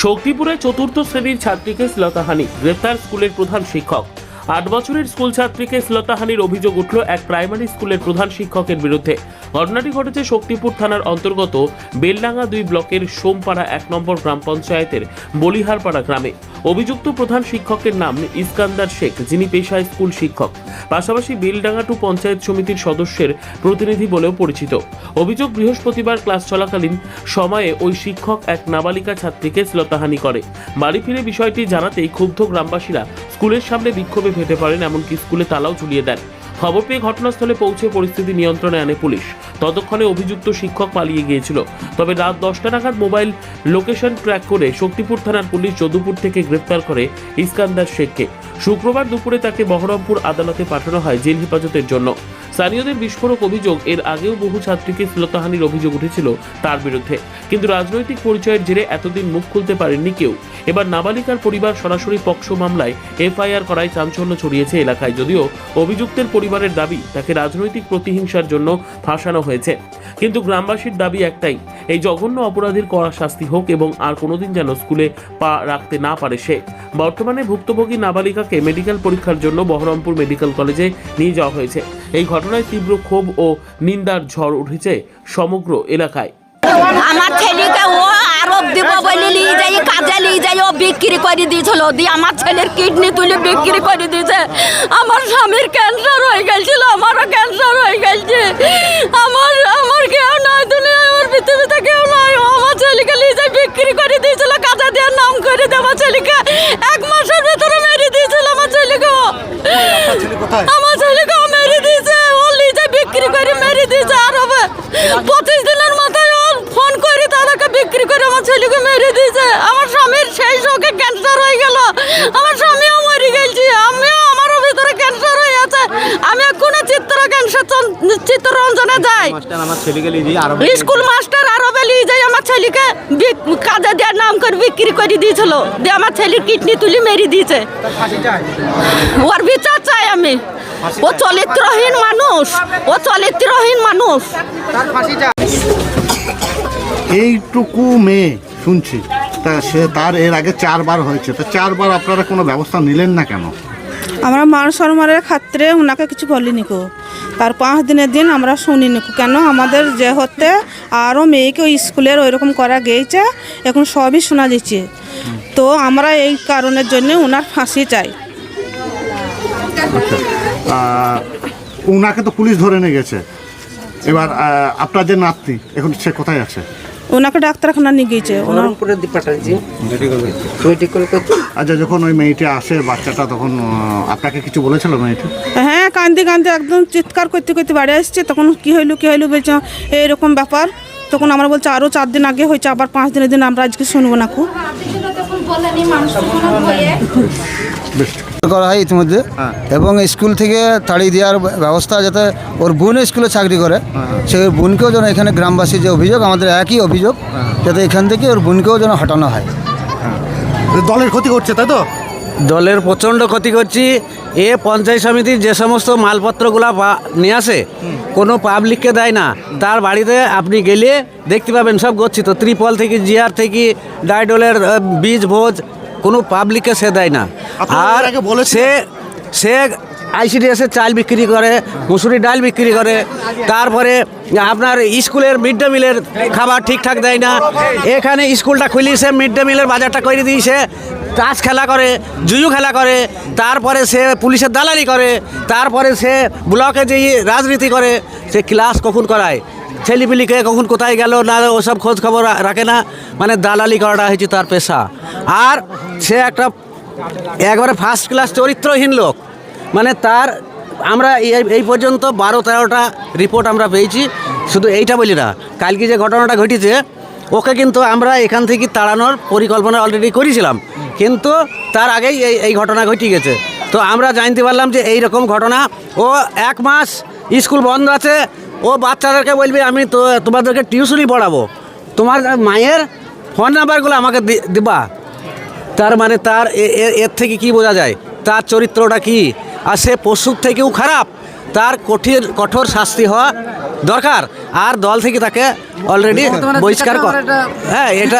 শক্তিপুরে চতুর্থ শ্রেণীর ছাত্রীকে শ্লীলতাহানি, গ্রেপ্তার স্কুলের প্রধান শিক্ষক। 8 বছরের স্কুল ছাত্রীকে শ্লীলতাহানির অভিযোগ উঠল এক প্রাইমারি স্কুলের প্রধান শিক্ষকের বিরুদ্ধে। ঘটনাটি ঘটেছে শক্তিপুর থানার অন্তর্গত বেলডাঙ্গা 2 ব্লকের সোমপাড়া 1 নম্বর গ্রাম পঞ্চায়েতের বলিহারপাড়া গ্রামে। অভিযুক্ত প্রধান শিক্ষকের নাম ইস্কান্দার শেখ, যিনি পেশায় স্কুল শিক্ষক, পাশাপাশি বেলডাঙ্গা 2 পঞ্চায়েত সমিতির সদস্যের প্রতিনিধি বলেও পরিচিত। অভিযোগ, বৃহস্পতিবার ক্লাস চলাকালীন সময়ে ওই শিক্ষক এক নাবালিকা ছাত্রীকে শ্লীলতাহানি করে। বাড়ি ফিরে বিষয়টি জানাতেই ক্ষুব্ধ গ্রামবাসীরা স্কুলের সামনে বিক্ষোভে ফেটে পড়েন, এমনকি স্কুলে তালাও ঝুলিয়ে দেন। খবর পেয়ে ঘটনাস্থলে পৌঁছে পরিস্থিতি নিয়ন্ত্রণে আনে পুলিশ। ততক্ষণে অভিযুক্ত শিক্ষক পালিয়ে গিয়েছিল। তবে রাত 10টা নাগাদ মোবাইল লোকেশন ট্র্যাক করে শক্তিপুর থানার পুলিশ যদুপুর থেকে গ্রেপ্তার করে ইস্কান্দার শেখকে। শুক্রবার দুপুরে তাকে বহরমপুর আদালতে পাঠানো হয় জেল হেফাজতের জন্য। স্থানীয়দের বিস্ফোরক অভিযোগ, এর আগেও বহু ছাত্রীকে শ্লীলতাহানির অভিযোগ উঠেছিল তার বিরুদ্ধে, কিন্তু রাজনৈতিক পরিচয়ের জেরে এতদিন মুখ খুলতে পারেননি কেউ। এবার নাবালিকার পরিবার সরাসরি পক্সো মামলায় এফআইআর করায় চাঞ্চল্য ছড়িয়েছে এলাকায়। যদিও অভিযুক্তের পরিবারের দাবি তাকে রাজনৈতিক প্রতিহিংসার জন্য ফাঁসানো হয়েছে, কিন্তু গ্রামবাসীর দাবি একটাই, এই জঘন্য অপরাধীর কড়া শাস্তি হোক এবং আর কোনোদিন যেন স্কুলে পা রাখতে না পারে সে। বর্তমানে ভুক্তভোগী নাবালিকাকে মেডিকেল পরীক্ষার জন্য বহরমপুর মেডিকেল কলেজে নিয়ে যাওয়া হয়েছে। এই ঘটনায় তীব্র ক্ষোভ ও নিন্দার ঝড় উঠেছে সমগ্র এলাকায়। আমার ছেলেকে ও আরব দিব বলে নিয়ে যাই, কাজে নিয়ে যাই, ও বিক্রি করে দিয়েছিল। দিয়ে আমার ছেলের কিডনি তুলে বিক্রি করে দিয়েছে। আমার স্বামীর ক্যান্সার হয়ে গেছিল, আমারও ক্যান্সার হয়ে গেছে। আমার কেউ নাই দুনিয়ায়, আমার পৃথিবীতে কেউ নাই। ও আমার ছেলেকে নিয়ে যাই বিক্রি করে দিয়েছিল, কাজে দেওয়ার নাম করে দিয়ে আমার ছেলেকে 1 মাসের ভিতরে মেরে দিয়েছিল। আমার ছেলেকে মেরে দিয়েছে, ও নিয়ে যাই বিক্রি করে মেরে দিয়েছে। আর 25 দিনের মাথায় ও ফোন করে তাদেরকে বিক্রি করে আমার ছেলেকে মেরে দিয়েছে। আমার স্বামীর সেই শোকে ক্যান্সার হয়ে গেল, আমার স্বামীও মরে গেছি, আমারও ভিতরে ক্যান্সার হয়ে আছে। আমি এখন চিত্তরঞ্জনে যাই, স্কুল মাস্টার আরবে নিয়ে যাই। আমার ছেলেকে কাজে দেওয়ার নাম করে বিক্রি করে দিয়েছিল, দিয়ে আমার ছেলের কিডনি তুলে মেরে দিয়েছে। ওর বিচার চাই আমি। ও চরিত্রহীন মানুষ, ও চরিত্রহীন মানুষ। এইটুকু মেয়ে শুনছি, তা সে তার এর আগে 4 বার হয়েছে, তা 4 বার আপনারা কোনো ব্যবস্থা নিলেন না কেন? আমরা মান সম্মানের খাতিরে ওনাকে কিছু বলিনি কো, তার 5 দিনের দিন আমরা শুনিনি কেন। আমাদের যে হতে আরও মেয়েকে ওই স্কুলের ওইরকম করা গিয়েছে, এখন সবই শোনা যাচ্ছে। তো আমরা এই কারণের জন্য ওনার ফাঁসি চাই। ওনাকে তো পুলিশ ধরে নিয়ে গেছে, এবার আপনার যে নাতনি এখন সে কোথায় আছে? ওনাকে ডাক্তারখানা নিয়ে গিয়েছে। আচ্ছা, যখন ওই মেয়েটা আসে বাচ্চাটা, তখন আপনাকে কিছু বলেছিল মেয়েটা? হ্যাঁ, কাঁদতে কাঁদতে একদম চিৎকার করতে করতে বাড়ি আসছে। তখন কি হইলো বলছে এইরকম ব্যাপার। তখন আমরা বলছি আরও 4 দিন আগে হয়েছে, আবার 5 দিনের দিন আমরা আজকে শুনবো না খুব করা হয় ইতিমধ্যে। এবং স্কুল থেকে তাড়িয়ে দেওয়ার ব্যবস্থা, যাতে ওর বোন স্কুলে চাকরি করে, সেই বোনকেও যেন এখানে গ্রামবাসী যে অভিযোগ, আমাদের একই অভিযোগ, যাতে এখান থেকে ওর বোনকেও যেন হটানো হয়। দলের ক্ষতি করছে, তাই তো? দলের প্রচণ্ড ক্ষতি করছি। এ পঞ্চায়েত সমিতির যে সমস্ত মালপত্রগুলো নিয়ে আসে, কোনো পাবলিককে দেয় না। তার বাড়িতে আপনি গেলে দেখতে পাবেন সব গচ্ছিত, ত্রিপল থেকে, জিয়ার থেকে, ডাইডলের বীজ ভোজ, কোনো পাবলিককে সে দেয় না। আর সে আইসিডিএসের চাল বিক্রি করে, মুসুরি ডাল বিক্রি করে, তারপরে আপনার স্কুলের মিড ডে মিলের খাবার ঠিকঠাক দেয় না। এখানে স্কুলটা খুলিয়েছে, মিড ডে মিলের বাজারটা করে দিয়েছে, তাস খেলা করে, জুজু খেলা করে, তারপরে সে পুলিশের দালালি করে, তারপরে সে ব্লকে যেয়ে রাজনীতি করে। সে ক্লাস কখন করায়, ছেলেপিলিকে কখন কোথায় গেল না, ওসব খোঁজ খবর রাখে না। মানে দালালি করাটা হয়েছে তার পেশা। আর সে একবারে ফার্স্ট ক্লাস চরিত্রহীন লোক। মানে তার আমরা এই পর্যন্ত 12-13টা রিপোর্ট আমরা পেয়েছি। শুধু এইটা বলি না, কালকে যে ঘটনাটা ঘটেছে, ওকে কিন্তু আমরা এখান থেকে তাড়ানোর পরিকল্পনা অলরেডি করেছিলাম, কিন্তু তার আগেই এই ঘটনা ঘটে গেছে। তো আমরা জানতে পারলাম যে এই রকম ঘটনা। ও 1 মাস স্কুল বন্ধ আছে, ও বাচ্চাদেরকে বলবে আমি তো তোমাদেরকে টিউশনই পড়াবো, তোমার মায়ের ফোন নাম্বারগুলো আমাকে দিবা। তার মানে তার এর থেকে কি বোঝা যায় তার চরিত্রটা কি? আর সে পশুর থেকেও খারাপ, তার কঠোর শাস্তি হওয়া দরকার। আর দল থেকে তাকে অলরেডি বহিষ্কার কর। হ্যাঁ, এটা